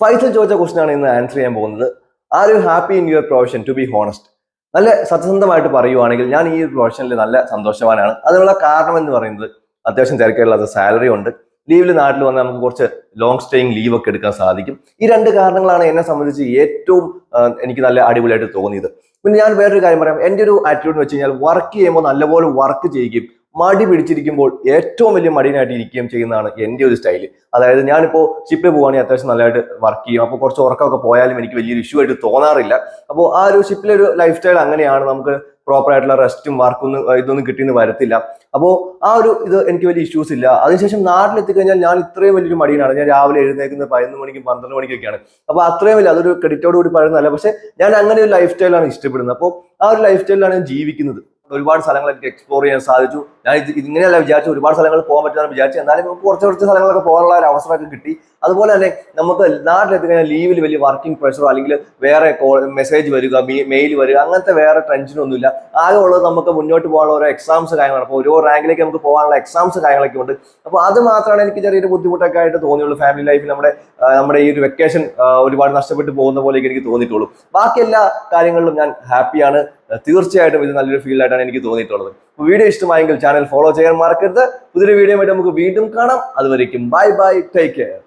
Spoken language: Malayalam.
ഫൈസൽ ചോദിച്ച ക്വസ്റ്റൻ ആണ് ഇന്ന് ആൻസർ ചെയ്യാൻ പോകുന്നത്. Are you happy in your profession? To be honest, നല്ല സത്യസന്ധമായിട്ട് പറയുവാണെങ്കിൽ ഞാൻ ഈ പ്രൊഫഷനിൽ നല്ല സന്തോഷവാനാണ്. അതിനുള്ള കാരണം എന്ന് പറയുന്നത് അത്യാവശ്യം തിരക്കുള്ള സാലറി ഉണ്ട്, ലീവിൽ നാട്ടിൽ വന്നാൽ നമുക്ക് കുറച്ച് ലോങ് സ്റ്റേയിങ് ലീവ് ഒക്കെ എടുക്കാൻ സാധിക്കും. ഈ രണ്ട് കാരണങ്ങളാണ് എന്നെ സംബന്ധിച്ച് ഏറ്റവും എനിക്ക് നല്ല അടിപൊളിയായിട്ട് തോന്നിയത്. പിന്നെ ഞാൻ വേറൊരു കാര്യം പറയാം. എൻ്റെ ഒരു ആറ്റിറ്റ്യൂഡ് എന്ന് വെച്ച് കഴിഞ്ഞാൽ വർക്ക് ചെയ്യുമ്പോൾ നല്ലപോലെ വർക്ക് ചെയ്യുകയും മടി പിടിച്ചിരിക്കുമ്പോൾ ഏറ്റവും വലിയ മടിനായിട്ട് ഇരിക്കുകയും ചെയ്യുന്നതാണ് എൻ്റെ ഒരു സ്റ്റൈല്. അതായത് ഞാനിപ്പോൾ ഷിപ്പിൽ പോവുകയാണെങ്കിൽ അത്യാവശ്യം നല്ലതായിട്ട് വർക്ക് ചെയ്യും. അപ്പോൾ കുറച്ച് ഉറക്കമൊക്കെ പോയാലും എനിക്ക് വലിയൊരു ഇഷ്യൂ ആയിട്ട് തോന്നാറില്ല. അപ്പോൾ ആ ഒരു ഷിപ്പിലെ ഒരു ലൈഫ് സ്റ്റൈൽ അങ്ങനെയാണ്. നമുക്ക് പ്രോപ്പർ ആയിട്ടുള്ള റെസ്റ്റും വർക്കൊന്നും ഇതൊന്നും കിട്ടിയെന്ന് വരത്തില്ല. അപ്പോൾ ആ ഒരു ഇത് എനിക്ക് വലിയ ഇഷ്യൂസ് ഇല്ല. അതിനുശേഷം നാട്ടിലെത്തിക്കഴിഞ്ഞാൽ ഞാൻ ഇത്രയും വലിയൊരു മടിയനാണ്. ഞാൻ രാവിലെ എഴുന്നേക്കുന്നത് 11 മണിക്കും 12 മണിക്കൊക്കെയാണ്. അപ്പോൾ അത്രയും വലിയ അതൊരു ക്രെഡിറ്റോട് കൂടി പറയുന്നതല്ല, പക്ഷെ ഞാൻ അങ്ങനെ ഒരു ലൈഫ് സ്റ്റൈലാണ് ഇഷ്ടപ്പെടുന്നത്. അപ്പോൾ ആ ഒരു ലൈഫ് സ്റ്റൈലിലാണ് ഞാൻ ജീവിക്കുന്നത്. ഒരുപാട് സ്ഥലങ്ങൾ എനിക്ക് എക്സ്പ്ലോർ ചെയ്യാൻ സാധിച്ചു. ഞാൻ ഇങ്ങനെയല്ല വിചാരിച്ചു, ഒരുപാട് സ്ഥലങ്ങൾ പോകാൻ പറ്റുമെന്ന് വിചാരിച്ചു. എന്നാലും നമുക്ക് കുറച്ച് സ്ഥലങ്ങളൊക്കെ പോകാനുള്ള ഒരു അവസരമൊക്കെ കിട്ടി. അതുപോലെ തന്നെ നമുക്ക് നാട്ടിലെത്തിക്കഴിഞ്ഞാൽ ലീവിൽ വലിയ വർക്കിംഗ് പ്രഷറോ അല്ലെങ്കിൽ വേറെ മെസ്സേജ് വരിക, മെയിൽ വരിക, അങ്ങനത്തെ വേറെ ടെൻഷനൊന്നുമില്ല. ആകെ ഉള്ളത് നമുക്ക് മുന്നോട്ട് പോകാനുള്ള ഓരോ എക്സാംസ് കാര്യങ്ങളാണ്. അപ്പോൾ ഓരോ റാങ്കിലേക്ക് നമുക്ക് പോകാനുള്ള എക്സാംസ് കാര്യങ്ങളൊക്കെ ഉണ്ട്. അപ്പോൾ അത് മാത്രമാണ് എനിക്ക് ചെറിയൊരു ബുദ്ധിമുട്ടൊക്കെ ആയിട്ട് തോന്നിയുള്ളൂ. ഫാമിലി ലൈഫിൽ നമ്മുടെ ഈ ഒരു വെക്കേഷൻ ഒരുപാട് നഷ്ടപ്പെട്ടു പോകുന്ന പോലെയൊക്കെ എനിക്ക് തോന്നിയിട്ടുള്ളൂ. ബാക്കി എല്ലാ കാര്യങ്ങളിലും ഞാൻ ഹാപ്പിയാണ്. തീർച്ചയായിട്ടും ഇത് നല്ലൊരു ഫീൽഡായിട്ടാണ് എനിക്ക് തോന്നിയിട്ടുള്ളത്. വീഡിയോ ഇഷ്ടമായെങ്കിൽ ചാനൽ ഫോളോ ചെയ്യാൻ മറക്കരുത്. പുതിയൊരു വീഡിയോ ആയിട്ട് നമുക്ക് വീണ്ടും കാണാം. അതുവരേക്കും ബൈ ബൈ, ടേക്ക് കെയർ.